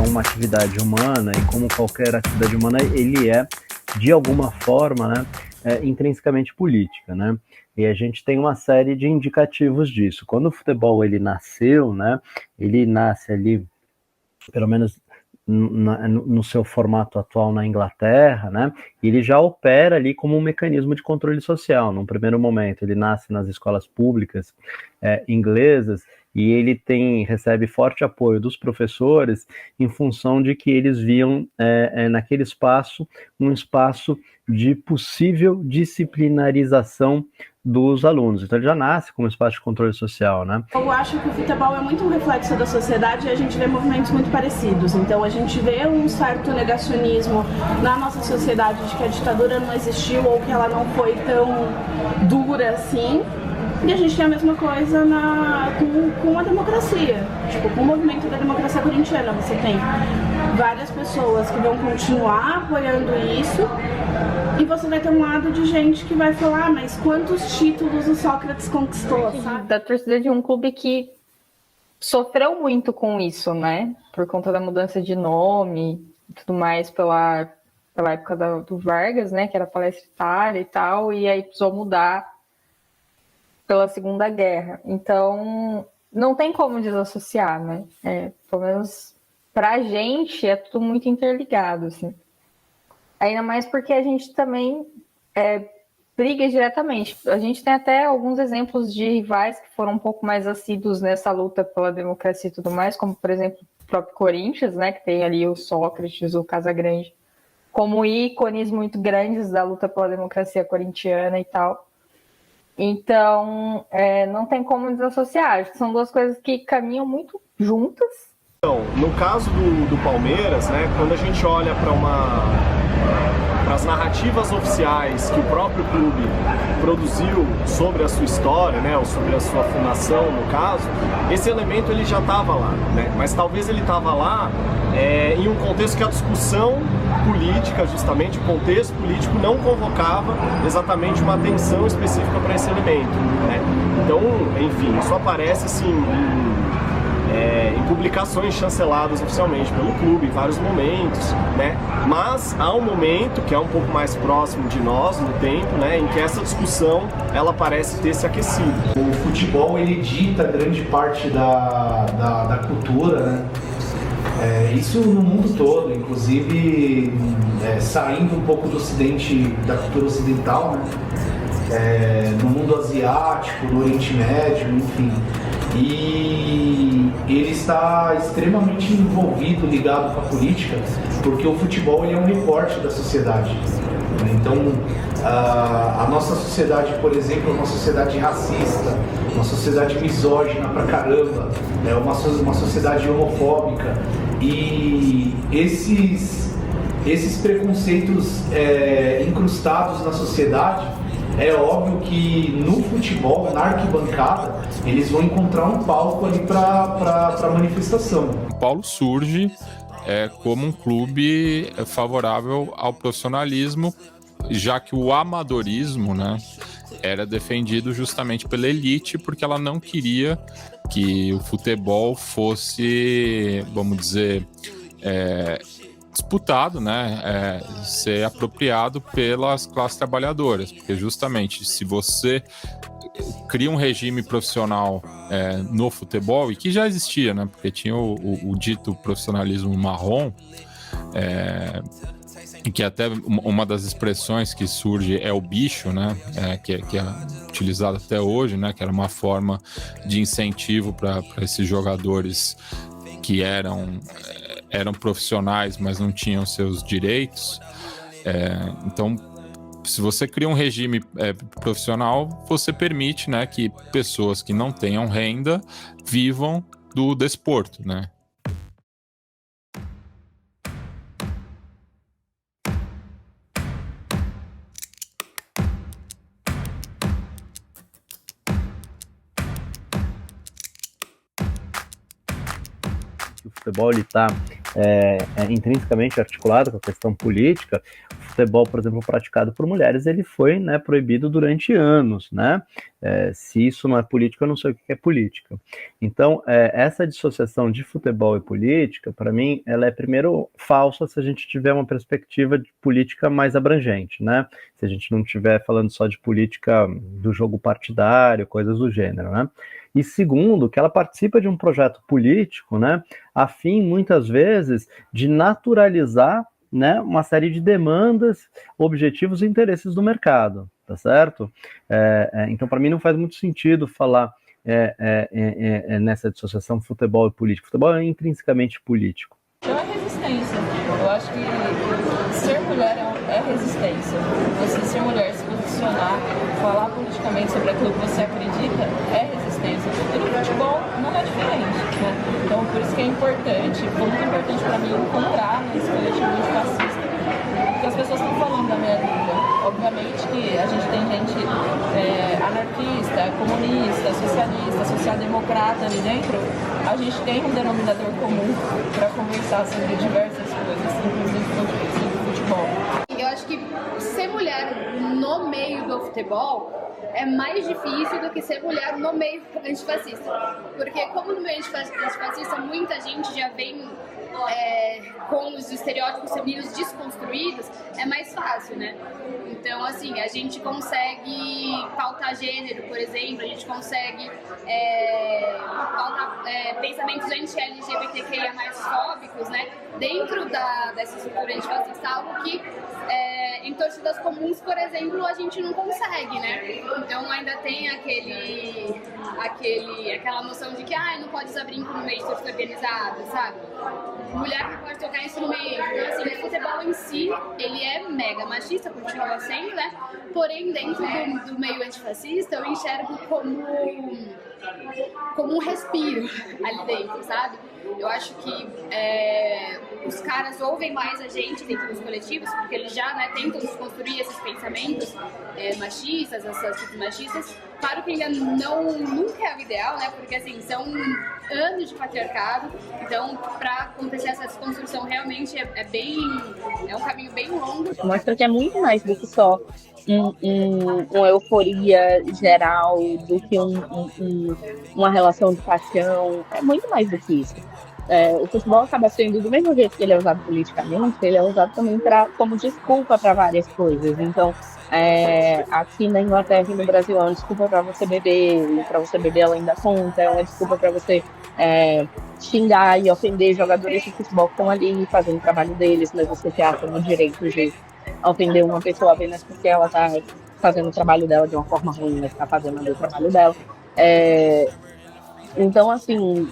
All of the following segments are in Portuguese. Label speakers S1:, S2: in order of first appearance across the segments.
S1: uma atividade humana e como qualquer atividade humana, ele é, de alguma forma, né, intrinsecamente política, né? E a gente tem uma série de indicativos disso. Quando o futebol ele nasceu, né, ele nasce ali, pelo menos no seu formato atual na Inglaterra, né, ele já opera ali como um mecanismo de controle social. Num primeiro momento, ele nasce nas escolas públicas inglesas e ele recebe forte apoio dos professores em função de que eles viam naquele espaço um espaço de possível disciplinarização dos alunos. Então ele já nasce como espaço de controle social, né?
S2: Eu acho que o futebol é muito um reflexo da sociedade e a gente vê movimentos muito parecidos. Então a gente vê um certo negacionismo na nossa sociedade de que a ditadura não existiu ou que ela não foi tão dura assim. E a gente tem a mesma coisa com a democracia, tipo, com o movimento da democracia corintiana. Você tem várias pessoas que vão continuar apoiando isso e você vai ter um lado de gente que vai falar, mas quantos títulos o Sócrates conquistou, sabe?
S3: Da torcida de um clube que sofreu muito com isso, né? Por conta da mudança de nome e tudo mais pela época do Vargas, né? Que era Palestra Itália e tal, e aí precisou mudar pela Segunda Guerra. Então, não tem como desassociar, né? Pelo menos pra gente é tudo muito interligado, assim. Ainda mais porque a gente também briga diretamente. A gente tem até alguns exemplos de rivais que foram um pouco mais assíduos nessa luta pela democracia e tudo mais, como, por exemplo, o próprio Corinthians, né? Que tem ali o Sócrates, o Casagrande, como ícones muito grandes da luta pela democracia corintiana e tal. Então, não tem como desassociar. São duas coisas que caminham muito juntas.
S4: Então, no caso do Palmeiras, né, quando a gente olha para as narrativas oficiais que o próprio clube produziu sobre a sua história, né, ou sobre a sua fundação, no caso, esse elemento ele já estava lá, né, mas talvez ele estava lá em um contexto que a discussão política, justamente o contexto político não convocava exatamente uma atenção específica para esse elemento, né? Então, enfim, isso aparece assim em publicações chanceladas oficialmente pelo clube em vários momentos, né? Mas há um momento que é um pouco mais próximo de nós no tempo, né, em que essa discussão ela parece ter se aquecido.
S5: O futebol ele dita grande parte da cultura, né? Isso no mundo todo, inclusive saindo um pouco do ocidente, da cultura ocidental, né? No mundo asiático, no Oriente Médio, enfim. E ele está extremamente envolvido, ligado com a política, porque o futebol ele é um recorte da sociedade. Então, a nossa sociedade, por exemplo, é uma sociedade racista, uma sociedade misógina pra caramba, uma sociedade homofóbica, e esses preconceitos incrustados na sociedade, é óbvio que no futebol, na arquibancada, eles vão encontrar um palco ali para manifestação.
S6: O Paulo surge como um clube favorável ao profissionalismo, já que o amadorismo, né, era defendido justamente pela elite, porque ela não queria que o futebol fosse, vamos dizer, disputado, né, ser apropriado pelas classes trabalhadoras, porque justamente se você cria um regime profissional no futebol, e que já existia, né, porque tinha o dito profissionalismo marrom, e que até uma das expressões que surge é o bicho, né, que é utilizado até hoje, né, que era uma forma de incentivo para esses jogadores que eram profissionais, mas não tinham seus direitos. Então, se você cria um regime profissional, você permite, né, que pessoas que não tenham renda vivam do desporto, né?
S1: O futebol está intrinsecamente articulado com a questão política. O futebol, por exemplo, praticado por mulheres, ele foi, né, proibido durante anos, né? Se isso não é política, eu não sei o que é política. Então, essa dissociação de futebol e política, para mim, ela é primeiro falsa se a gente tiver uma perspectiva de política mais abrangente, né? Se a gente não estiver falando só de política do jogo partidário, coisas do gênero, né? E segundo, que ela participa de um projeto político, né, a fim, muitas vezes, de naturalizar, né, uma série de demandas, objetivos e interesses do mercado, tá certo? Então, para mim, não faz muito sentido falar nessa dissociação futebol e política. Futebol é intrinsecamente político.
S7: Então é resistência. Eu acho que ser mulher é resistência. Você ser mulher, se posicionar, falar politicamente sobre aquilo que você acredita, é resistência. E no futebol não é diferente, né? Então por isso que é importante, foi muito importante para mim encontrar nesse coletivo antifascista, porque as pessoas estão falando da minha língua. Obviamente que a gente tem gente anarquista, comunista, socialista, social-democrata ali dentro. A gente tem um denominador comum para conversar sobre diversas coisas, inclusive sobre futebol.
S8: Eu acho que ser mulher no meio do futebol é mais difícil do que ser mulher no meio antifascista. Porque como no meio antifascista muita gente já vem com os estereótipos femininos desconstruídos, é mais fácil, né? Então, assim, a gente consegue pautar gênero, por exemplo, a gente consegue pautar pensamentos anti-LGBTQIA+, fóbicos, né? Dentro dessa estrutura antifascista, algo que em torcidas comuns, por exemplo, a gente não consegue, né? Então ainda tem aquela noção de que não pode usar brinco no meio de torcida organizada, sabe? Mulher não pode tocar isso no meio. Então, assim, o futebol em si, ele é mega machista, continua sendo, né? Porém, dentro do meio antifascista, eu enxergo como um respiro ali dentro, sabe? Eu acho que os caras ouvem mais a gente dentro dos coletivos, porque eles já, né, tentam desconstruir esses pensamentos machistas, essas atitudes machistas. Claro que ainda nunca é o ideal, né? Porque, assim, são anos de patriarcado. Então, para acontecer essa desconstrução, realmente é um caminho bem longo.
S9: Mostra que é muito mais do que só uma euforia geral, do que uma relação de paixão. É muito mais do que isso. O futebol acaba sendo, do mesmo jeito que ele é usado politicamente, ele é usado também como desculpa para várias coisas. Então, aqui na Inglaterra e no Brasil é uma desculpa para você beber, e para você beber além da conta, é uma desculpa para você xingar e ofender jogadores de futebol que estão ali fazendo o trabalho deles, mas você se acha no direito de ofender uma pessoa apenas porque ela está fazendo o trabalho dela de uma forma ruim, mas está fazendo o trabalho dela. Então, assim,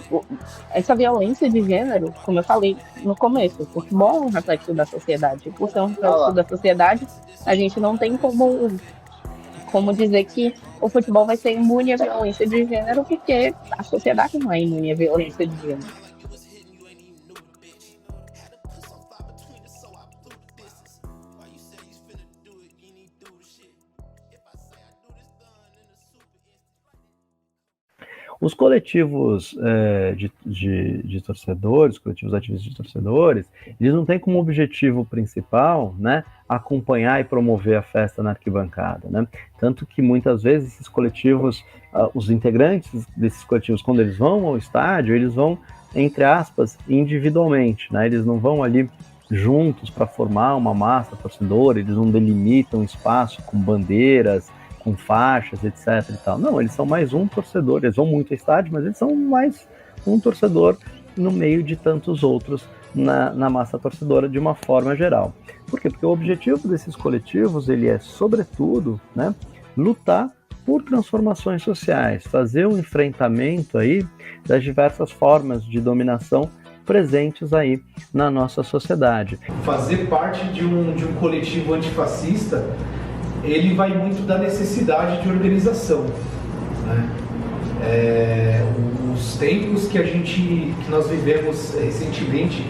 S9: essa violência de gênero, como eu falei no começo, o futebol é um reflexo da sociedade. Por ser um reflexo da sociedade, a gente não tem como dizer que o futebol vai ser imune à violência de gênero, porque a sociedade não é imune à violência de gênero.
S1: Os coletivos de torcedores, coletivos ativistas de torcedores, eles não têm como objetivo principal, né, acompanhar e promover a festa na arquibancada, né? Tanto que muitas vezes esses coletivos, os integrantes desses coletivos, quando eles vão ao estádio, eles vão, entre aspas, individualmente, né? Eles não vão ali juntos para formar uma massa torcedora, eles não delimitam espaço com bandeiras, com faixas, etc. e tal. Não, eles são mais um torcedor, eles vão muito ao estádio, mas eles são mais um torcedor no meio de tantos outros na massa torcedora de uma forma geral. Por quê? Porque o objetivo desses coletivos, ele é, sobretudo, né, lutar por transformações sociais, fazer um enfrentamento aí das diversas formas de dominação presentes aí na nossa sociedade.
S5: Fazer parte de um coletivo antifascista, ele vai muito da necessidade de organização, né? Os tempos que nós vivemos recentemente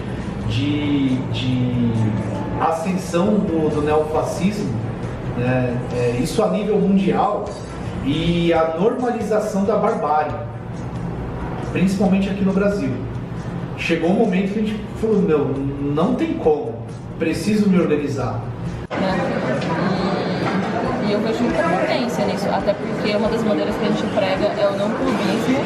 S5: de ascensão do neofascismo, né? Isso a nível mundial, e a normalização da barbárie, principalmente aqui no Brasil. chegou um momento que a gente falou, meu, não tem como, preciso me organizar.
S7: E eu vejo muita potência nisso, até porque uma das bandeiras que a gente prega é o não clubismo.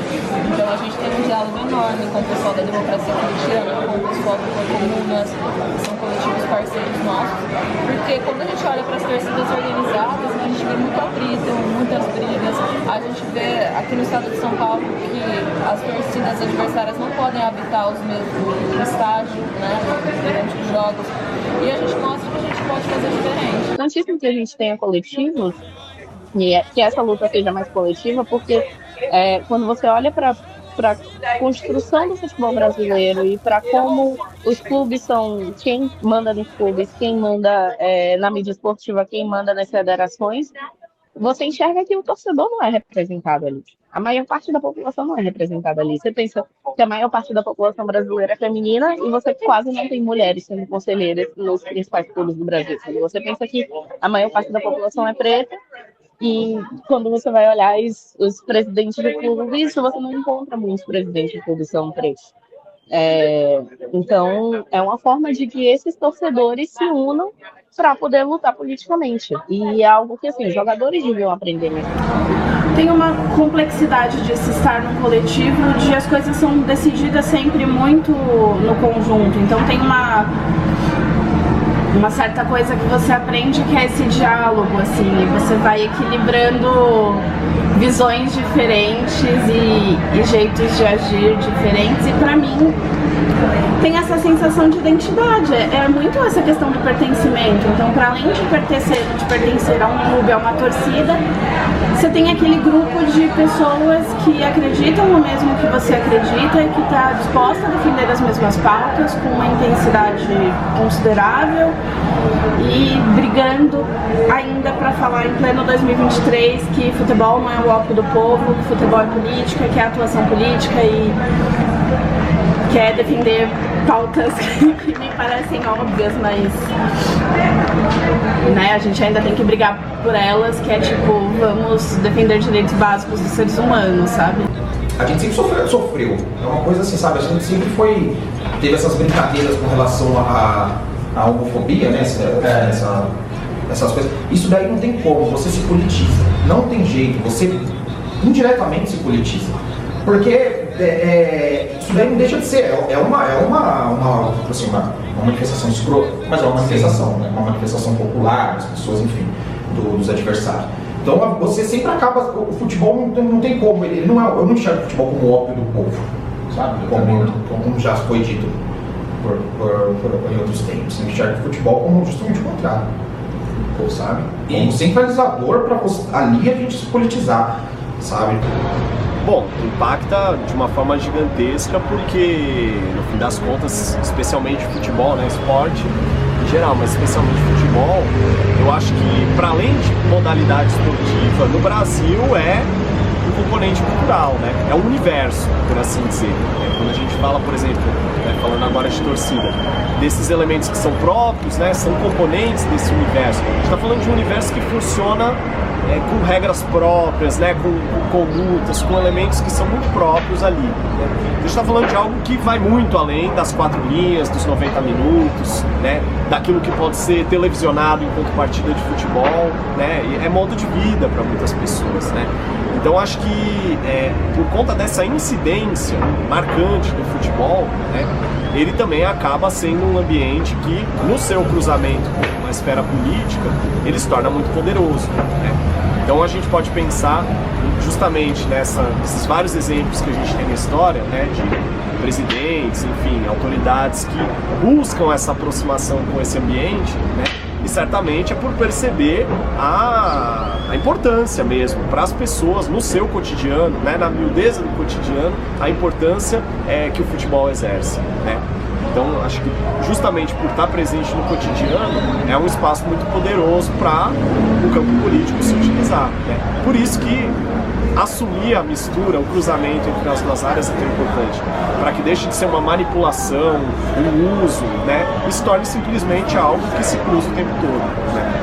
S7: Então a gente tem um diálogo enorme com o pessoal da democracia cristiana, com o pessoal do Comunas, que são coletivos parceiros nossos. Porque quando a gente olha para as torcidas organizadas, a gente vê muito atrito, muitas brigas. A gente vê aqui no estado de São Paulo que as torcidas adversárias não podem habitar os mesmos estágios, né, durante os jogos. E a gente mostra que a gente pode fazer diferente.
S9: Importantíssimo que a gente tenha coletivos e que essa luta seja mais coletiva, porque quando você olha para a construção do futebol brasileiro e para como os clubes são quem manda nos clubes, quem manda na mídia esportiva, quem manda nas federações, você enxerga que o torcedor não é representado ali. A maior parte da população não é representada ali. Você pensa que a maior parte da população brasileira é feminina e você quase não tem mulheres sendo conselheiras nos principais clubes do Brasil. Você pensa que a maior parte da população é preta e quando você vai olhar os presidentes de clubes, você não encontra muitos presidentes de clubes que são pretos. Então, é uma forma de que esses torcedores se unam para poder lutar politicamente. E é algo que, assim, os jogadores deviam aprender mesmo.
S2: Tem uma complexidade de se estar num coletivo, de as coisas são decididas sempre muito no conjunto. Então tem uma certa coisa que você aprende que é esse diálogo, assim, e você vai equilibrando visões diferentes e jeitos de agir diferentes. E pra mim tem essa sensação de identidade, é muito essa questão do pertencimento. Então, para além de pertencer a um clube, a uma torcida, você tem aquele grupo de pessoas que acreditam no mesmo que você acredita e que está disposta a defender as mesmas pautas com uma intensidade considerável e brigando ainda para falar em pleno 2023 que futebol não é o ópio do povo, que futebol é política, que é atuação política e quer defender pautas que me parecem óbvias, mas a gente ainda tem que brigar por elas, que é tipo, vamos defender direitos básicos dos seres humanos, sabe?
S10: A gente sempre sofreu. É uma coisa assim, sabe? A gente sempre teve essas brincadeiras com relação à homofobia, né? Essas coisas. Isso daí não tem como, você se politiza. Não tem jeito, você indiretamente se politiza. Porque isso daí não deixa de ser, uma manifestação escrota, mas é uma manifestação, né? Uma manifestação popular das pessoas, enfim, dos adversários. Então você sempre acaba, o futebol não tem como, eu não enxergo o futebol como o ópio do povo, sabe? Como já foi dito em outros tempos, eu enxergo o futebol como justamente o contrário, sabe? Como centralizador para ali a gente se politizar, sabe?
S4: Bom, impacta de uma forma gigantesca porque, no fim das contas, especialmente futebol, né, esporte em geral, mas especialmente futebol, eu acho que, para além de modalidade esportiva, no Brasil é um componente cultural, né? É um universo, por assim dizer. Quando a gente fala, por exemplo, falando agora de torcida, desses elementos que são próprios, né, são componentes desse universo. A gente está falando de um universo que funciona com regras próprias, né, com condutas, com elementos que são muito próprios ali. Né? A gente está falando de algo que vai muito além das 4 linhas, dos 90 minutos, né, daquilo que pode ser televisionado enquanto partida de futebol, né, e é modo de vida para muitas pessoas, né. Então acho que por conta dessa incidência marcante do futebol, né, ele também acaba sendo um ambiente que, no seu cruzamento com uma esfera política, ele se torna muito poderoso, né? Então a gente pode pensar justamente nesses vários exemplos que a gente tem na história, né, de presidentes, enfim, autoridades que buscam essa aproximação com esse ambiente, né, e certamente é por perceber a importância mesmo para as pessoas no seu cotidiano, né, na miudeza do cotidiano, a importância que o futebol exerce, né? Então, acho que justamente por estar presente no cotidiano é um espaço muito poderoso para o campo político se utilizar, né? Por isso que assumir a mistura, o cruzamento entre as duas áreas é tão importante, para que deixe de ser uma manipulação, um uso, né? E se torne simplesmente algo que se cruza o tempo todo, né?